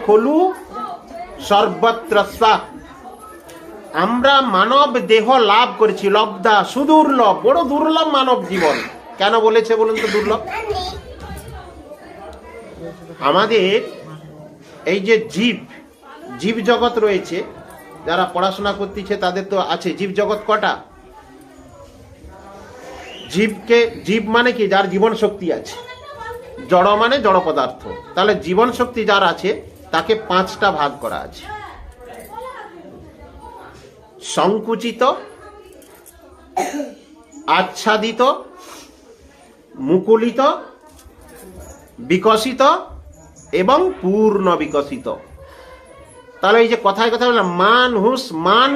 খলু সর্বত্র স্বাহ। আমরা মানব দেহ লাভ করেছি, লব্ধা সুদুর্লভ, বড় দুর্লভ মানব জীবন। কেন বলেছে বলুন তো দুর্লভ? আমাদের এই যে জীব জগৎ রয়েছে, যারা পড়াশোনা করতেছে তাদের তো আছে জীব জগৎ কটা? জীব মানে কি? যার জীবন শক্তি আছে। জড় মানে জড় পদার্থ। তাহলে জীবন শক্তি যার আছে তাকে 5টা ভাগ করা আছে: সংকুচিত, আচ্ছাদিত, মুকুলিত, বিকশিত এবং পূর্ণ বিকশিত। তাহলে এই যে কথায় কথা বললাম মান হুস, মান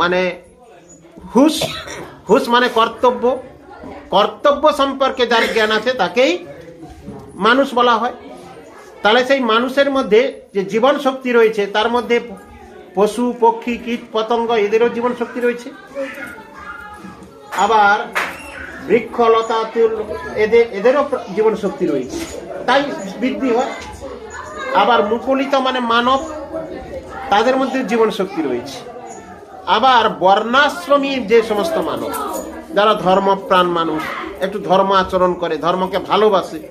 মানে হুস মানে কর্তব্য, কর্তব্য সম্পর্কে যার জ্ঞান আছে তাকেই মানুষ বলা হয়। তাহলে সেই মানুষের মধ্যে যে জীবন শক্তি রয়েছে তার মধ্যে পশু পক্ষী কীট পতঙ্গ এদেরও জীবন শক্তি রয়েছে, আবার বৃক্ষ লতা তুল এদেরও জীবন শক্তি রয়েছে, তাই বৃদ্ধি হয়। আবার মুকুলিত মানে মানব, তাদের মধ্যে জীবন শক্তি রয়েছে। আবার বর্ণাশ্রমী যে সমস্ত মানব, যারা ধর্মপ্রাণ মানুষ, একটু ধর্ম আচরণ করে, ধর্মকে ভালোবাসে,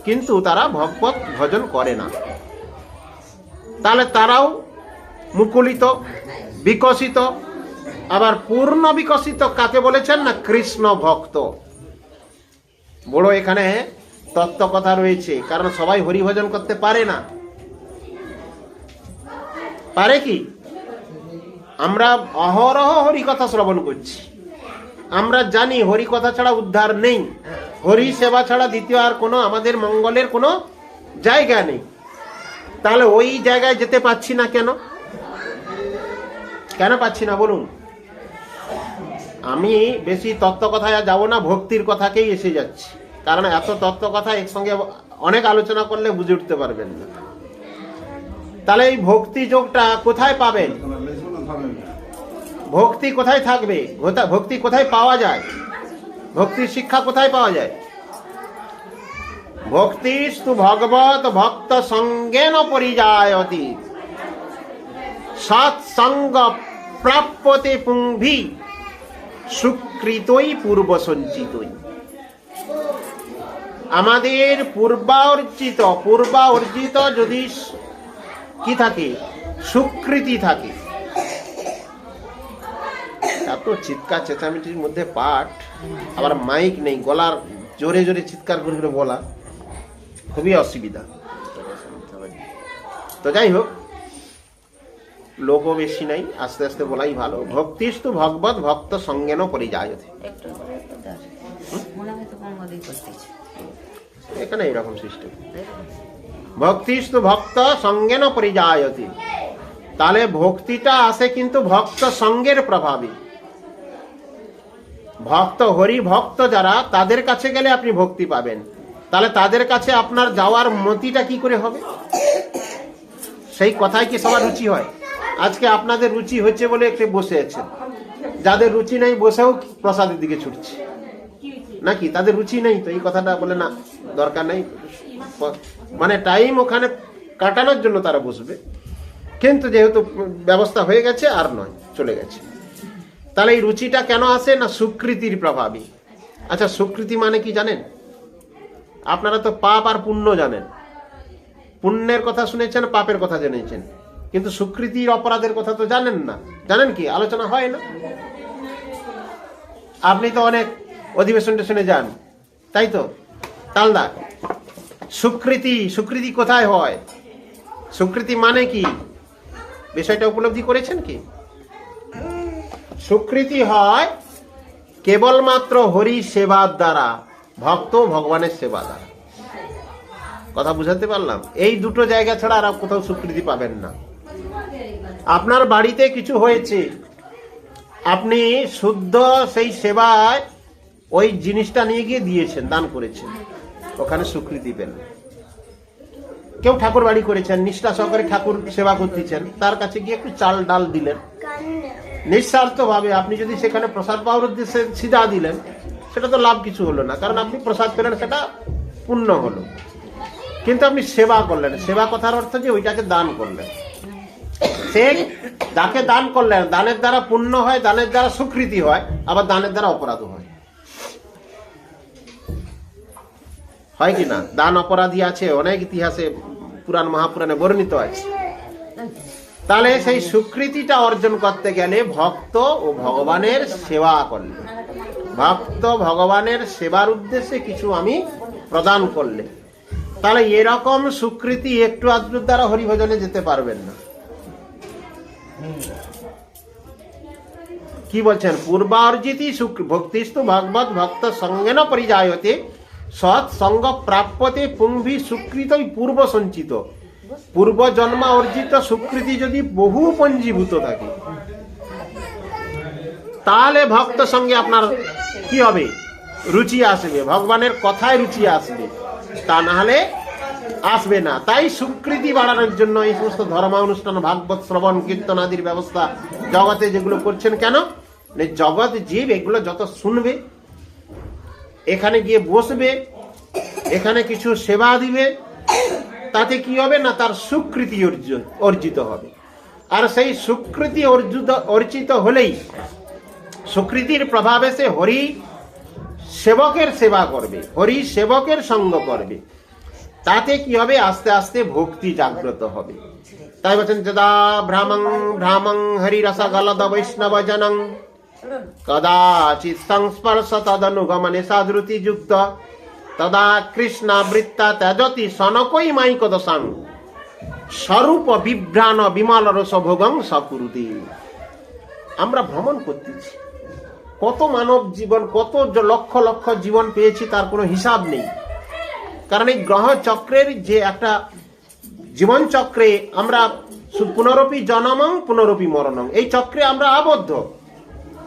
কিন্তু তারা ভগবত ভজন করে না, তাহলে তারাও মুকুলিত, বিকশিত। আবার পূর্ণ বিকশিত কাকে বলেছেন না? কৃষ্ণ ভক্ত। বড় এখানে তত্ত্ব কথা রয়েছে, কারণ সবাই হরি ভজন করতে পারে না। পারে কি? আমরা অহরহ হরি কথা শ্রবণ করছি, আমরা জানি হরি কথা ছাড়া উদ্ধার নেই, হরি সেবা ছাড়া দ্বিতীয় আর কোনো আমাদের মঙ্গলের কোনো জায়গা নেই। তাহলে ওই জায়গায় যেতে পাচ্ছি না কেন? কেন পাচ্ছি না বলুন? আমি বেশি তত্ত্ব কথায় যাব না, ভক্তির কথাকেই এসে যাচ্ছি, কারণ এত তত্ত্ব কথা একসঙ্গে অনেক আলোচনা করলে বুঝে উঠতে পারবেন না। তাহলে এই ভক্তি যোগটা কোথায় পাবেন? ভক্তি কোথায় থাকবে? ভক্তি কোথায় পাওয়া যায়? ভক্তির শিক্ষা কোথায় পাওয়া যায়? ভক্তিস্তু ভগবত ভক্ত সঙ্গেন পরিজায়তি সৎসঙ্গ প্রাপ্যতে পুংভি সুকৃতই পূর্ব সঞ্চিতই। আমাদের পূর্বার্জিত যদি কি থাকে? সুকৃতি থাকে। এত চিৎকার চেঁচামেচির মধ্যে পাঠ, আবার মাইক নেই, গলার জোরে জোরে চিৎকার করে করে বলা খুবই অসুবিধা। তো যাই হোক, লোকও বেশি নাই, আস্তে আস্তে বলাই ভালো। ভক্তিস্তু ভগবত ভক্ত সঙ্গেন পরিজায়তে। এখানে এইরকম সিস্টেম, ভক্তিস্তু ভক্ত সঙ্গেন পরিজায়তে। তাহলে ভক্তিটা আসে কিন্তু ভক্ত সঙ্গের প্রভাবে। ভক্ত হরি ভক্ত যারা, তাদের কাছে গেলে আপনি ভক্তি পাবেন। তাহলে তাদের কাছে আপনার যাওয়ার মতিটা কি করে হবে? সেই কথায় কি সবার রুচি হয়? আজকে আপনাদের রুচি হচ্ছে বলে একটু বসে আছেন, যাদের রুচি নেই বসেও প্রসাদের দিকে ছুটছে নাকি? তাদের রুচি নেই তো এই কথাটা বলে না, দরকার নেই, মানে টাইম ওখানে কাটানোর জন্য তারা বসবে, কিন্তু যেহেতু ব্যবস্থা হয়ে গেছে আর নয়, চলে গেছে। তাহলে এই রুচিটা কেন আসে না? সুকৃতির প্রভাবী। আচ্ছা, সুকৃতি মানে কি জানেন? আপনারা তো পাপ আর পুণ্য জানেন, পুণ্যের কথা শুনেছেন, পাপের কথা জেনেছেন, কিন্তু সুকৃতির অপরাধের কথা তো জানেন না। জানেন কি? আলোচনা হয় না? আপনি তো অনেক অধিবেশন শুনে যান, তাই তো? তালদা সুকৃতি কোথায় হয়? সুকৃতি মানে কি? বিষয়টা উপলব্ধি করেছেন কি? সুকৃতি হয় কেবলমাত্র হরি সেবার দ্বারা, ভক্ত ভগবানের সেবা দ্বারা। কথা বুঝাতে পারলাম? এই দুটো জায়গা ছাড়া আর কোথাও স্বীকৃতি পাবেন না। আপনার বাড়িতে কিছু হয়েছে, আপনি শুদ্ধ সেই সেবায় ওই জিনিসটা নিয়ে গিয়ে দিয়েছেন, দান করেছেন, ওখানে স্বীকৃতি পেলেন। কেউ ঠাকুর বাড়ি করেছেন, নিষ্ঠা সহকারে ঠাকুর সেবা করতেছেন, তার কাছে গিয়ে একটু চাল ডাল দিলেন নিঃস্বার্থ ভাবে। আপনি যদি সেখানে প্রসাদ পাওয়ার উদ্দেশ্যে সিধা দিলেন, সেটা তো লাভ কিছু হলো না, কারণ আপনি প্রসাদ পেলেন, সেটা পুণ্য হলো। কিন্তু আপনি সেবা করলেন, সেবা কথার অর্থ যে ওইটাকে দান করলেন। সে যাকে দান করলেন, দানের দ্বারা পুণ্য হয়, দানের দ্বারা স্বীকৃতি হয়, আবার দানের দ্বারা অপরাধ হয়। হয় কি না? দান অপরাধী আছে, অনেক ইতিহাসে পুরাণ মহাপুরাণে বর্ণিত আছে। তাহলে সেই স্বীকৃতিটা অর্জন করতে গেলে ভক্ত ও ভগবানের সেবা করলে, ভক্ত ভগবানের সেবার উদ্দেশ্যে কিছু আমি প্রদান করলে, তাহলে এরকম স্বীকৃতি একটু আধটুর দ্বারা হরিভজনে যেতে পারবেন না। কি বলছেন? পূর্বার্জিতি ভক্তিস্তু ভগবত ভক্ত সঙ্গেন পরিজায়তে সৎসঙ্গ প্রাপ্যতে পুংভি সুকৃতই পূর্ব সঞ্চিত। পূর্ব জন্মা অর্জিত স্বীকৃতি যদি বহু পঞ্জীভূত থাকে, তাহলে ভক্ত সঙ্গে আপনার কি হবে? রুচি আসবে, ভগবানের কথায় রুচি আসবে, তা না হলে আসবে না। তাই স্বীকৃতি বাড়ানোর জন্য এই সমস্ত ধর্মানুষ্ঠান, ভাগবত শ্রবণ, কীর্তন আদির ব্যবস্থা জগতে যেগুলো করছেন। কেন? জগৎ জীব এগুলো যত শুনবে, এখানে গিয়ে বসবে, এখানে কিছু সেবা দিবে, তাতে কি হবে না? তার স্বীকৃতি অর্জিত হবে। আর সেই স্বীকৃতি অর্জিত হলেই, স্বীকৃতির প্রভাবে সে হরি সেবকের সেবা করবে, হরি সেবকের সঙ্গ করবে, তাতে কি হবে? আস্তে আস্তে ভক্তি জাগ্রত হবে। তাই বলছেন, যদা ভ্রামং ভ্রামং হরিরস গলদ বৈষ্ণব জনং কদাচিৎ সংস্পর্শ তদনুগমনে সাধুতি যুক্ত তদা কৃষ্ণাবৃত্তা ত্যাজতি সনকই মাইক দশাং স্বরূপ বিভ্রাণ বিমল রস ভোগং সকুরুতি। আমরা ভ্রমণ করতেছি, কত মানব জীবন, কত লক্ষ লক্ষ জীবন পেয়েছি, তার কোনো হিসাব নেই। কারণ এই গ্রহ চক্রের যে একটা জীবন চক্রে আমরা পুনরপি জনমং পুনরপি মরণং, এই চক্রে আমরা আবদ্ধ।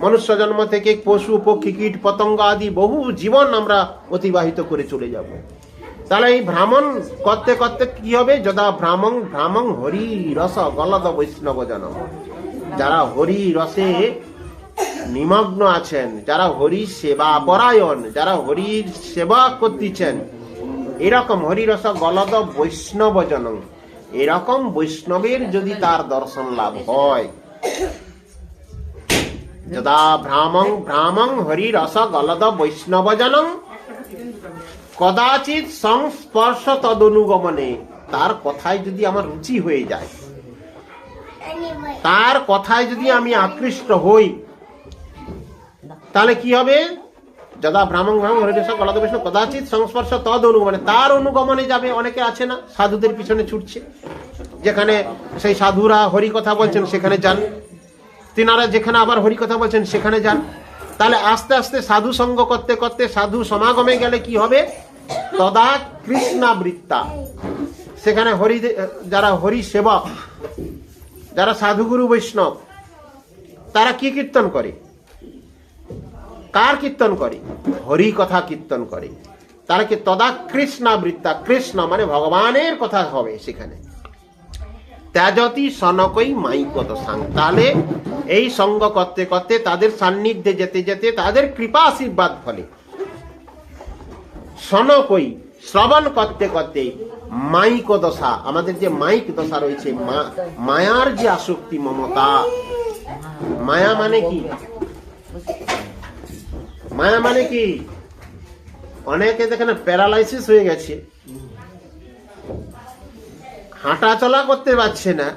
মনুষ্য জন্ম থেকে পশু পক্ষী কীট পতঙ্গ আদি বহু জীবন আমরা অতিবাহিত করে চলে যাব। তাহলে এই ভ্রমণ করতে করতে কি হবে? যদা ভ্রামং ভ্রামং হরি রস গলদ বৈষ্ণব জনম, যারা হরি রসে নিমগ্ন আছেন, যারা হরি সেবা পরায়ণ, যারা হরির সেবা করতেছেন, এরকম হরিরস গলদ বৈষ্ণব জনম, এরকম বৈষ্ণবের যদি তার দর্শন লাভ হয়, যদা ভ্রামং ভ্রামং হরিরস গলদ বৈষ্ণব জনম কদাচিৎ সংস্পর্শ তদনুগমনে, তার কথায় যদি আমার রুচি হয়ে যায়, তার কথায় যদি আমি আকৃষ্ট হই, তাহলে কি হবে? যদা ভ্রামং ভ্রামং হরিরস গলদ বৈষ্ণব কদাচিৎ সংস্পর্শ তদ অনুগমনে, তার অনুগমনে যাবে। অনেকে আছে না, সাধুদের পিছনে ছুটছে, যেখানে সেই সাধুরা হরি কথা বলছেন সেখানে যান, তিনারা যেখানে আবার হরি কথা বলছেন সেখানে যান। তাহলে আস্তে আস্তে সাধু সঙ্গ করতে করতে সাধু সমাগমে গেলে কি হবে? তদা কৃষ্ণাবৃত্তা, সেখানে হরি, যারা হরি সেবক, যারা সাধুগুরু বৈষ্ণব, তারা কি কীর্তন করে? কার কীর্তন করে? হরি কথা কীর্তন করে। তাহলে কি? তদা কৃষ্ণাবৃত্তা, কৃষ্ণ মানে ভগবানের কথা হবে সেখানে। ত্যাজতি সনকই মাইকত সাং, তাহলে এই সঙ্গ করতে করতে, তাদের সান্নিধ্যে যেতে যেতে, তাদের কৃপা আশীর্বাদ ফলে সনকই শ্রবণ করতে করতে মাইক দশা, আমাদের যে মাইক দশা রয়েছে, মায়ার যে আসক্তি, মমতা, মায়া মানে কি? মায়া মানে কি? অনেকে দেখেন প্যারালাইসিস হয়ে গেছে, হাঁটা চলা করতে পারছে না।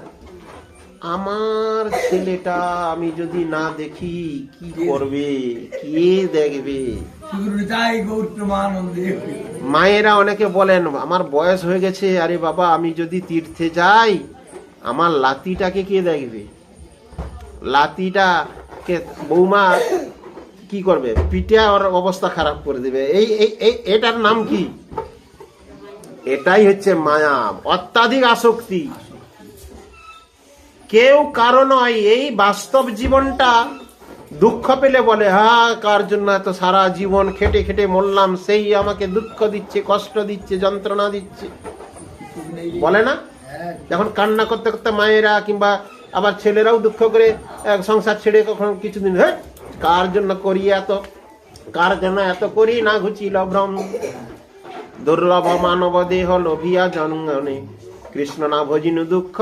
আমার ছেলেটা আমি যদি না দেখি কি করবে, কে দেখবে? মায়েরা অনেকে বলেন, আমার বয়স হয়ে গেছে, আরে বাবা আমি যদি তীর্থে যাই, আমার লাতিটাকে কে দেখবে? লাতিটাকে বৌমা কি করবে? পিঠে ওর অবস্থা খারাপ করে দেবে। এটার নাম কি? এটাই হচ্ছে মায়া, অত্যাধিক আসক্তি। কেউ কারণ নয়, এই বাস্তব জীবনটা দুঃখ পেলে বলে, হ্যাঁ কার জন্য এত সারা জীবন খেটে খেটে মরলাম, সেই আমাকে দুঃখ দিচ্ছে, কষ্ট দিচ্ছে, যন্ত্রণা দিচ্ছে, বলে না? যখন কান্না করতে করতে মায়েরা কিংবা আবার ছেলেরাও দুঃখ করে সংসার ছেড়ে কখন কিছুদিন, হ্যাঁ কার জন্য করি এত, কার জন্য এত করি, না ঘুচিল ভ্রম। দুর্লভ মানব দেহ লোভিয়া জন্মনে, কৃষ্ণ না ভজিনু দুঃখ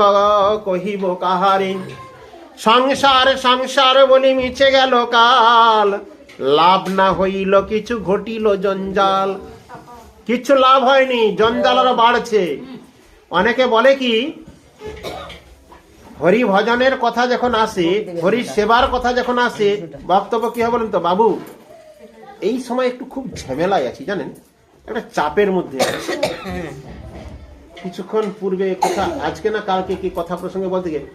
কহিব কাহারে। সংসার সংসার বলি মিছে গেল কাল, লাভ না হইল কিছু ঘটিল জঞ্জাল। কিছু লাভ হয়নি, জঞ্জাল আরো বাড়ছে। অনেকে বলে কি, হরি ভজনের কথা যখন আসে, হরি সেবার কথা যখন আসে, বক্তব্য কি হয় বলেন তো, বাবু এই সময় একটু খুব ঝামেলায় আছি, জানেন, একটা চাপের মধ্যে আছি। কিছুক্ষণ পূর্বে কথা, আজকে না কালকে কি কথা প্রসঙ্গে বলতে গিয়ে,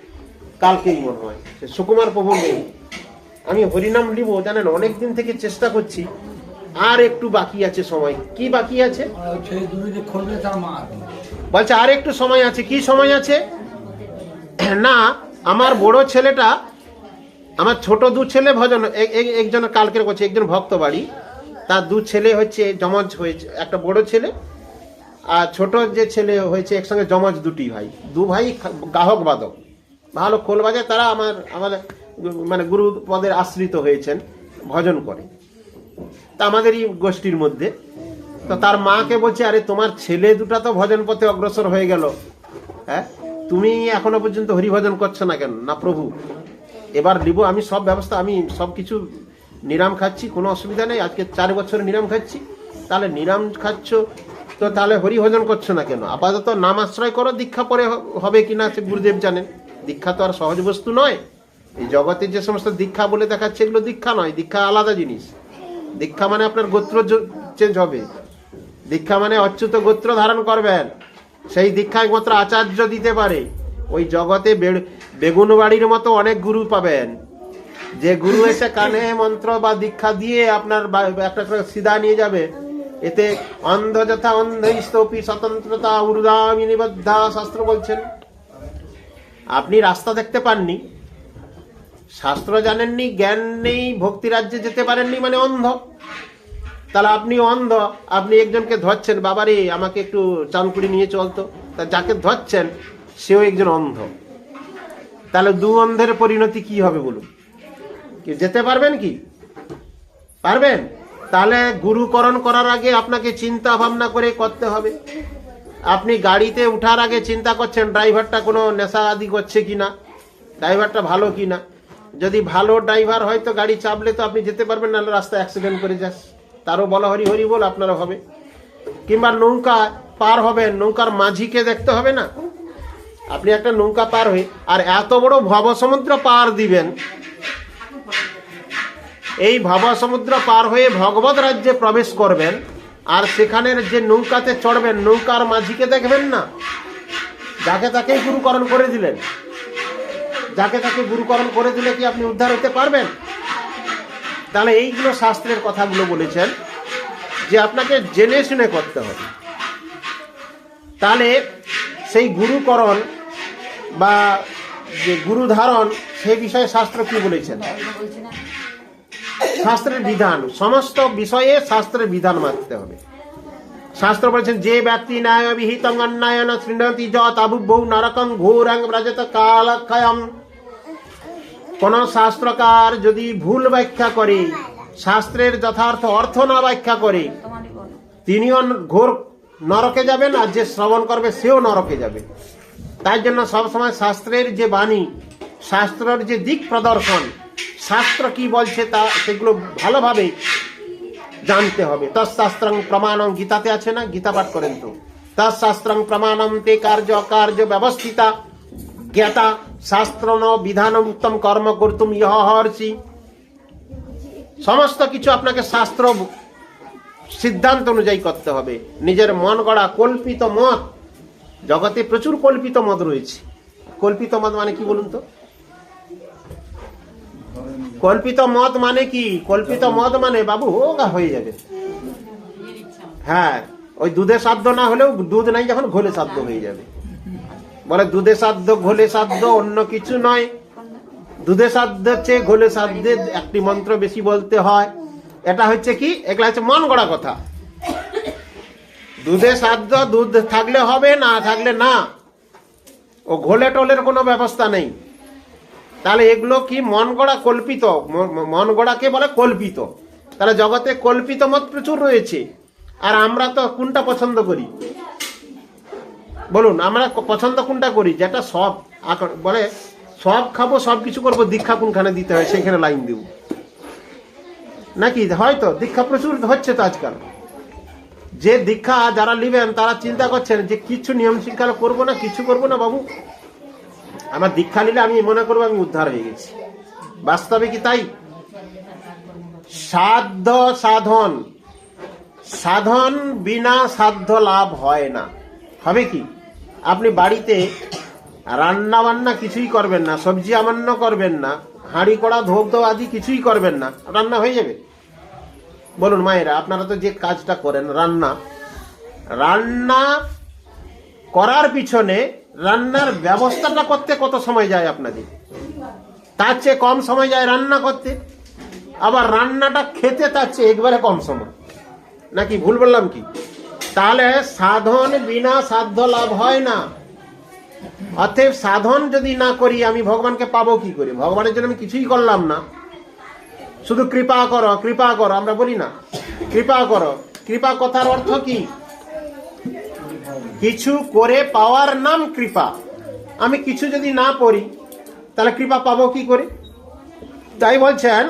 কালকেই মনে হয় সুকুমার প্রভু নেই, আমি হরিনাম নিব, জানেন অনেকদিন থেকে চেষ্টা করছি, আর একটু বাকি আছে সময়। কি বাকি আছে বলছে, আর একটু সময় আছে। কি সময় আছে না, আমার বড় ছেলেটা, আমার ছোট দু ছেলে ভজন, একজন কালকের করছে, একজন ভক্ত বাড়ি, তার দু ছেলে হচ্ছে জমজ হয়েছে, একটা বড় ছেলে আর ছোট যে ছেলে হয়েছে একসঙ্গে জমজ, দুটি ভাই, দু ভাই গাহক বাদক, ভালো খোল বাজায়। তারা আমাদের মানে গুরু পদের আশ্রিত হয়েছেন, ভজন করে, তা আমাদেরই গোষ্ঠীর মধ্যে। তো তার মাকে বলছে, আরে তোমার ছেলে দুটা তো ভজন পথে অগ্রসর হয়ে গেল, হ্যাঁ তুমি এখনো পর্যন্ত হরিভজন করছো না কেন? না প্রভু, এবার নিব আমি সব ব্যবস্থা, আমি সব কিছু নিরাম খাচ্ছি, কোনো অসুবিধা নেই, আজকে 4 বছর নিরাম খাচ্ছি। তাহলে নিরাম খাচ্ছ তো তাহলে হরিভজন করছো না কেন? আপাতত নাম আশ্রয় করো, দীক্ষা পরে হবে কিনা সে গুরুদেব জানেন। দীক্ষা তো আর সহজ বস্তু নয়। এই জগতে যে সমস্ত দীক্ষা বলে দেখাচ্ছে, এগুলো দীক্ষা নয়, দীক্ষা আলাদা জিনিস। দীক্ষা মানে আপনার গোত্র চেঞ্জ হবে, দীক্ষা মানে অচ্যুত গোত্র ধারণ করবেন, সেই দীক্ষা একমাত্র আচার্য দিতে পারে। ওই জগতে বেগুন বাড়ির মতো অনেক গুরু পাবেন, যে গুরু এসে কানে মন্ত্র বা দীক্ষা দিয়ে আপনার একটা সিধা নিয়ে যাবে। এতে অন্ধ যথা অন্ধস্তপি স্বতন্ত্রতা ঊর্ধ্বামি নিবদ্ধা, শাস্ত্র বলছেন। আপনি রাস্তা দেখতে পাননি, শাস্ত্র জানেননি, জ্ঞান নেই, ভক্তি রাজ্যে যেতে পারেননি, মানে অন্ধ। তাহলে আপনি অন্ধ, আপনি একজনকে ধরছেন, বাবারে আমাকে একটু চাঁদকুড়ি নিয়ে চলতো, তা যাকে ধরছেন সেও একজন অন্ধ। তাহলে দু অন্ধের পরিণতি কি হবে বলুন? কি যেতে পারবেন কি? পারবেন? তাহলে গুরুকরণ করার আগে আপনাকে চিন্তা ভাবনা করে করতে হবে। আপনি গাড়িতে উঠার আগে চিন্তা করছেন ড্রাইভারটা কোনো নেশা আদি করছে কিনা, ড্রাইভারটা ভালো কিনা। যদি ভালো ড্রাইভার হয় তো গাড়ি চাপলে তো আপনি যেতে পারবেন, নাহলে রাস্তায় অ্যাক্সিডেন্ট করে যাস, তারও বলা হরি হরি বল আপনারও হবে। কিংবা নৌকা পার হবেন, নৌকার মাঝিকে দেখতে হবে না? আপনি একটা নৌকা পার হয়ে আর এত বড় ভবসমুদ্র পার দিবেন, এই ভবসমুদ্র পার হয়ে ভগবত রাজ্যে প্রবেশ করবেন, আর সেখানের যে নৌকাতে চড়বেন, নৌকার মাঝিকে দেখবেন না? যাকে তাকে গুরুকরণ করে দিলেন, যাকে তাকে গুরুকরণ করে দিলে কি আপনি উদ্ধার হতে পারবেন? তাহলে এইগুলো শাস্ত্রের কথাগুলো বলেছেন যে আপনাকে জেনে শুনে করতে হবে। তাহলে সেই গুরুকরণ বা যে গুরু ধারণ, সেই বিষয়ে শাস্ত্র কি বলেছেন? শাস্ত্রের বিধান, সমস্ত বিষয়ে শাস্ত্রের বিধান মানতে হবে। শাস্ত্র বলেছেন, যে ব্যক্তি ন্যায় বিহিতং অন্যায়ন শৃণোতি যৎ আবুবহু নরকং ঘোরং ব্রজত কালক্ষয়ম। কোন শাস্ত্রকার যদি ভুল ব্যাখ্যা করে, শাস্ত্রের যথার্থ অর্থ না ব্যাখ্যা করে, তিনিও ঘোর নরকে যাবেন, আর যে শ্রবণ করবে সেও নরকে যাবে। তাই জন্য সবসময় শাস্ত্রের যে বাণী, শাস্ত্রের যে দিক প্রদর্শন, শাস্ত্র কি বলছে তা সেগুলো ভালোভাবে জানতে হবে। তৎশাস্ত্রং প্রমাণং, গীতাতে আছে না? গীতা পাঠ করেন তো। তৎশাস্ত্রং প্রমাণম তে কার্য অকার্য ব্যবস্থিতা জ্ঞাতা শাস্ত্র ন বিধান উত্তম কর্ম কর্তুম ইহ হর্ষি। সমস্ত কিছু আপনাকে শাস্ত্র সিদ্ধান্ত অনুযায়ী করতে হবে। নিজের মন গড়া কল্পিত মত, জগতে প্রচুর কল্পিত মত রয়েছে। কল্পিত মত মানে কি বলুন তো? কল্পিত মত মানে কি? কল্পিত মত মানে বাবু হোগা হয়ে যাবে। হ্যাঁ, ওই দুধে সাধ্য না হলেও দুধ নাই যখন ঘোলে সাধ্য হয়ে যাবে। বলে দুধে সাধ্য ঘোলে সাধ্য অন্য কিছু নয়। দুধে সাধ্য চেয়ে ঘোলে সাধ্যে একটি মন্ত্র বেশি বলতে হয়। এটা হচ্ছে কি? এগুলা হচ্ছে মন গড়া কথা। দুধে সাধ্য, দুধ থাকলে হবে, না থাকলে না। ও ঘোলে টোলের কোনো ব্যবস্থা নেই। তাহলে এগুলো কি? মন গড়া, কল্পিত। মন গড়াকে বলে কল্পিত। তাহলে জগতে কল্পিত মত প্রচুর রয়েছে। আর আমরা তো কোনটা পছন্দ করি বলুন? আমরা পছন্দ কোনটা করি? যেটা সব বলে সব খাবো, সব কিছু করবো, দীক্ষা কোনখানে দিতে হয় সেইখানে লাইন দিব নাকি? হয়তো দীক্ষা প্রচুর হচ্ছে তো আজকাল। যে দীক্ষা যারা নিবেন তারা চিন্তা করছেন যে কিছু নিয়ম শৃঙ্খলা করবো না, কিছু করবো না, বাবু আমার দীক্ষা নিলে আমি মনে করবো আমি উদ্ধার হয়ে গেছি। বাস্তবে কি তাই? সাধ্য সাধন, সাধন বিনা সাধ্য লাভ হয় না। হবে কি? আপনি বাড়িতে রান্না বান্না কিছুই করবেন না, সবজি আমান্য করবেন না, হাঁড়ি কড়া ধোপ ধো আদি কিছুই করবেন না, রান্না হয়ে যাবে? বলুন মায়েরা, আপনারা তো যে কাজটা করেন রান্না করার পিছনে রান্নার ব্যবস্থাটা করতে কত সময় যায় আপনাদের? তার চেয়ে কম সময় যায় রান্না করতে, আবার রান্নাটা খেতে তার চেয়ে একবারে কম সময়। নাকি ভুল বললাম কি? তাহলে সাধন বিনা সাধ্য লাভ হয় না। অতএব সাধন যদি না করি আমি ভগবানকে পাবো কি করে? ভগবানের জন্য আমি কিছুই করলাম না, শুধু কৃপা করো কৃপা করো আমরা বলি না? কৃপা করো, কৃপা কথার অর্থ কি? কিছু করে পাওয়ার নাম কৃপা। আমি কিছু যদি না করি তাহলে কৃপা পাবো কি করে? তাই বলছেন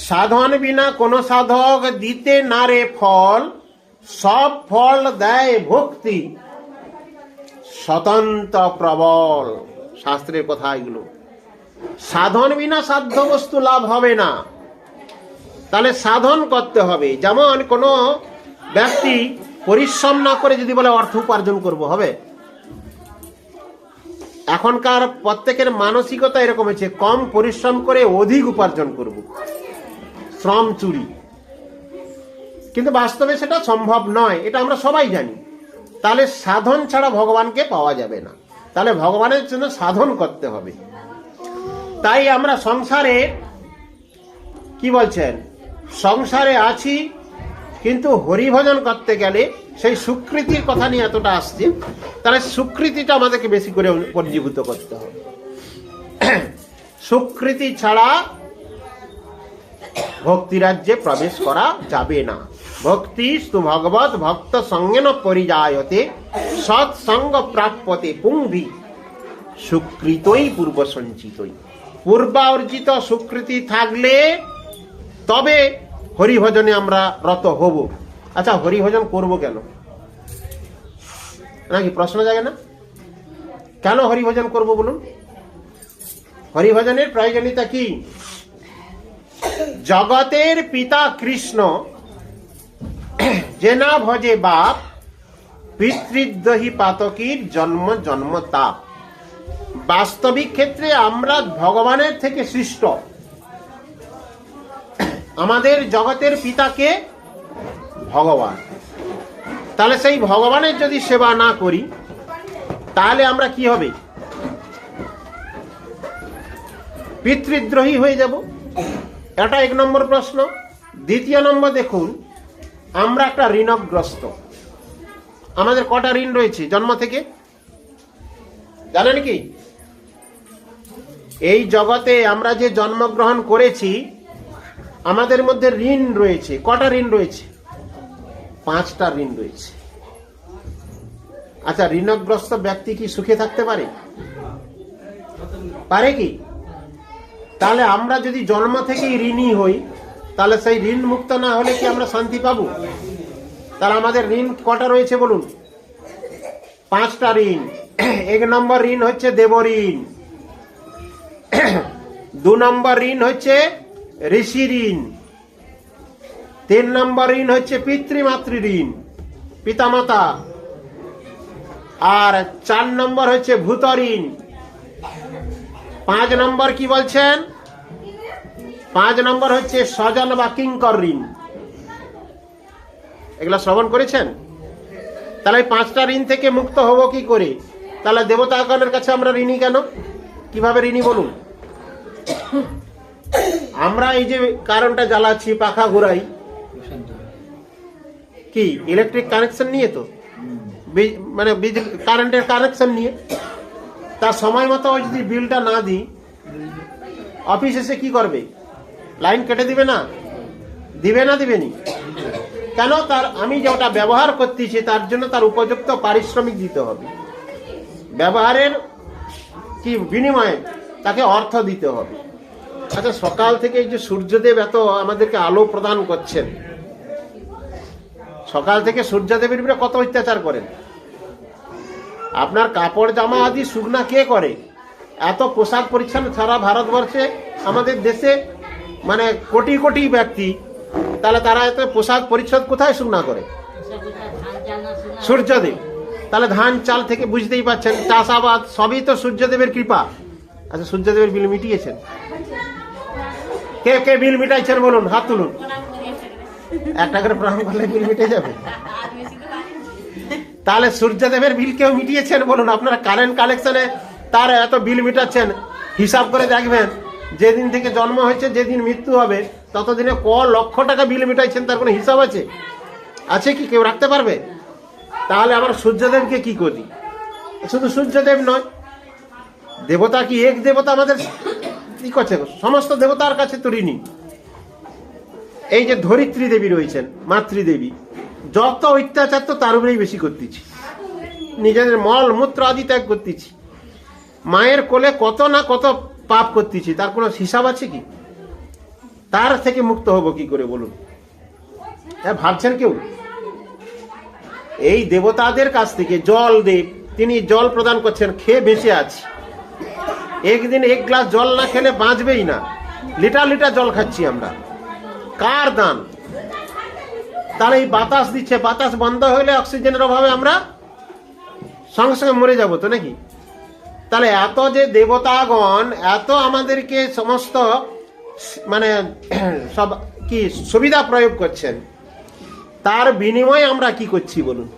সাধন বিনা কোন সাধক দিতে না রে ফল, সব ফল দেয় ভক্তি স্বতন্ত্র প্রবল। শাস্ত্রের কথা এগুলো। সাধন বিনা সাধ্য বস্তু লাভ হবে না, তাহলে সাধন করতে হবে। যেমন কোন ব্যক্তি পরিশ্রম না করে যদি বলে অর্থ উপার্জন করব, হবে? এখনকার প্রত্যেকের মানসিকতা এরকম হয়েছে, কম পরিশ্রম করে অধিক উপার্জন করব, শ্রম চুরি। কিন্তু বাস্তবে সেটা সম্ভব নয়, এটা আমরা সবাই জানি। তাহলে সাধন ছাড়া ভগবানকে পাওয়া যাবে না, তাহলে ভগবানের জন্য সাধন করতে হবে। তাই আমরা সংসারে কি বলছেন, সংসারে আছি, কিন্তু হরিভজন করতে গেলে সেই সুকৃতির কথা নিয়ে এতটা আসছে, তাহলে সুকৃতিটা আমাদেরকে বেশি করে পরিজীবিত করতে হবে। সুকৃতি ছাড়া ভক্তিরাজ্যে প্রবেশ করা যাবে না। ভক্তি স্তু ভগবত ভক্ত সঙ্গেন পরিজায়তে সৎসঙ্গ প্রাপ্যতে পুংভি সুকৃতই পূর্ব সঞ্চিতই। পূর্বার্জিত সুকৃতি থাকলে তবে হরিভজনে আমরা রত হব। আচ্ছা, হরিভজন করব কেন? নাকি প্রশ্ন জাগে না? কেন হরিভজন করব বলুন? হরিভজনের প্রয়োজনীয়তা কি? জগতের পিতা কৃষ্ণ যে না ভজে বাপ, পিতৃদ্রোহী পাতকীর জন্ম জন্ম তাপ। বাস্তবিক ক্ষেত্রে আমরা ভগবানের থেকে সৃষ্ট। আমাদের জগতের পিতাকে ভগবান। তাহলে সেই ভগবানের যদি সেবা না করি তাহলে আমরা কি হবে? পিতৃদ্রোহী হয়ে যাব। এটা 1 নম্বর প্রশ্ন। 2 নম্বর দেখুন, আমরা একটা ঋণগ্রস্ত। আমাদের কটা ঋণ রয়েছে জন্ম থেকে জানেন কি? এই জগতে আমরা যে জন্মগ্রহণ করেছি আমাদের মধ্যে ঋণ রয়েছে। কটা ঋণ রয়েছে? 5টা ঋণ রয়েছে। আচ্ছা, ঋণগ্রস্ত ব্যক্তি কি সুখে থাকতে পারে? পারে কি? তাহলে আমরা যদি জন্ম থেকেই ঋণী হই তাহলে সেই ঋণ মুক্ত না হলে কি আমরা শান্তি পাবো? তাহলে আমাদের ঋণ কটা রয়েছে বলুন? 5টা ঋণ। 1 নম্বর ঋণ হচ্ছে দেব ঋণ। 2 নম্বর ঋণ হচ্ছে ঋষি ঋণ। 3 নম্বর ঋণ হচ্ছে পিতৃমাতৃ ঋণ, পিতামাতা। আর 4 নম্বর হচ্ছে ভূত ঋণ। 5 নম্বর কি বলছেন? 5 নম্বর হচ্ছে স্বজন বা কিঙ্কর ঋণ। এগুলা শ্রবণ করেছেন? তাহলে 5টা ঋণ থেকে মুক্ত হব কি করে? তাহলে দেবতাগণের কাছে আমরা ঋণী কেন? কিভাবে ঋণী বলুন? আমরা এই যে কারেন্টটা জ্বালাচ্ছি, পাখা ঘুরাই, কি ইলেকট্রিক কানেকশন নিয়ে? তো মানে কারেন্টের কানেকশন নিয়ে। তার সময় মতো যদি বিলটা না দিই, অফিস এসে কি করবে? লাইন কেটে দিবে না? দিবে না? দিবেনি? কেন? তার আমি যেটা ব্যবহার করতেছি তার জন্য তার উপযুক্ত পারিশ্রমিক দিতে হবে, ব্যবহারের কি বিনিময়ে তাকে অর্থ দিতে হবে। আচ্ছা, সকাল থেকে এই যে সূর্যদেব এত আমাদেরকে আলো প্রদান করছেন, সকাল থেকে সূর্যদেবের উপরে কত অত্যাচার করেন। আপনার কাপড় জামা আদি শুকনা কে করে? এত পোশাক পরিচ্ছন্ন সারা ভারতবর্ষে আমাদের দেশে মানে কোটি কোটি ব্যক্তি, তাহলে তারা এত পোশাক পরিচ্ছদ কোথায় শুকনা করে? সূর্যদেব। তাহলে ধান চাল থেকে বুঝতেই পারছেন, চাষাবাদ সবই তো সূর্যদেবের কৃপা। আচ্ছা, সূর্যদেবের বিল মিটিয়েছেন? কে কে বিল মিটাইছেন বলুন, হাত তুলুন। একটা করে প্রণাম করলে বিল মিটে যাবে? তাহলে সূর্যদেবের বিল কেউ মিটিয়েছেন বলুন? আপনারা কারেন্ট কালেকশনে তার এত বিল মিটাচ্ছেন, হিসাব করে দেখবেন যেদিন থেকে জন্ম হয়েছে যেদিন মৃত্যু হবে ততদিনে ক লক্ষ টাকা বিল মিটাইছেন, তার কোনো হিসাব আছে? আছে কি? কেউ রাখতে পারবে? তাহলে আমার সূর্যদেবকে কি করি? শুধু সূর্যদেব নয়, দেবতা কি এক দেবতা আমাদের কি করছে? সমস্ত দেবতার কাছে তো ঋণী। এই যে ধরিত্রী দেবী রয়েছেন, মাতৃদেবী, যত অত্যাচার তো তার উপরেই বেশি করতেছি, নিজেদের মল মূত্র আদি ত্যাগ করতেছি, মায়ের কোলে কত না কত পাপ করতেছি, তার কোনো হিসাব আছে কি? তার থেকে মুক্ত হব কি করে বলুন? ভাবছেন কেউ? এই দেবতাদের কাছ থেকে জল দেব, তিনি জল প্রদান করছেন, খেয়ে বেঁচে আছি। একদিন এক গ্লাস জল না খেলে বাঁচবেই না, লিটার লিটার জল খাচ্ছি আমরা। কার দান? তাহলে এই বাতাস দিচ্ছে, বাতাস বন্ধ হলে অক্সিজেনের অভাবে আমরা সঙ্গে সঙ্গে মরে যাব তো নাকি? তাহলে এত যে দেবতাগণ এত আমাদেরকে সমস্ত মানে সব কি সুবিধা প্রয়োগ করছেন, তার বিনিময়ে আমরা কি করছি বলুন?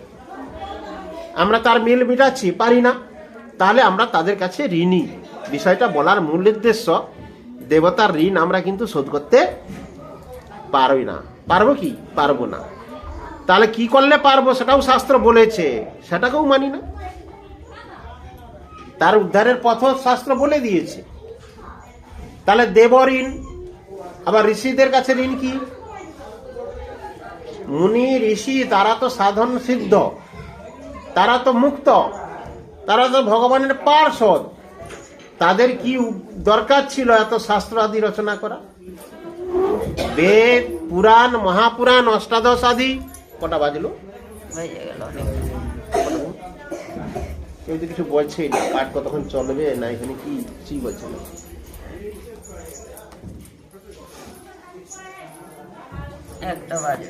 আমরা তার মিল মিটাচ্ছি? পারি না। তাহলে আমরা তাদের কাছে ঋণী। বিষয়টা বলার মূল উদ্দেশ্য, দেবতার ঋণ আমরা কিন্তু শোধ করতে পারবই না। পারবো কি? পারবো না। তাহলে কি করলে পারবো সেটাও শাস্ত্র বলেছে, সেটাকেও মানি না। তার উদ্ধারের পথ শাস্ত্র বলে দিয়েছে। তাহলে দেব ঋণ। আবার ঋষিদের কাছে ঋণ কি? মুনি ঋষি তারা তো সাধন সিদ্ধ, তারা তো মুক্ত, তারা তো ভগবানের পার্ষদ। তাদের কি দরকার ছিল এত শাস্ত্র আদি রচনা করা? বেদ, পুরাণ, মহাপুরাণ, অষ্টাদশ আদি কটা বাজলো? কেউ তো কিছু বলছেই না। কাঠ কতক্ষণ চলবে না, এখানে কি বলছে না? একটা বাজবে।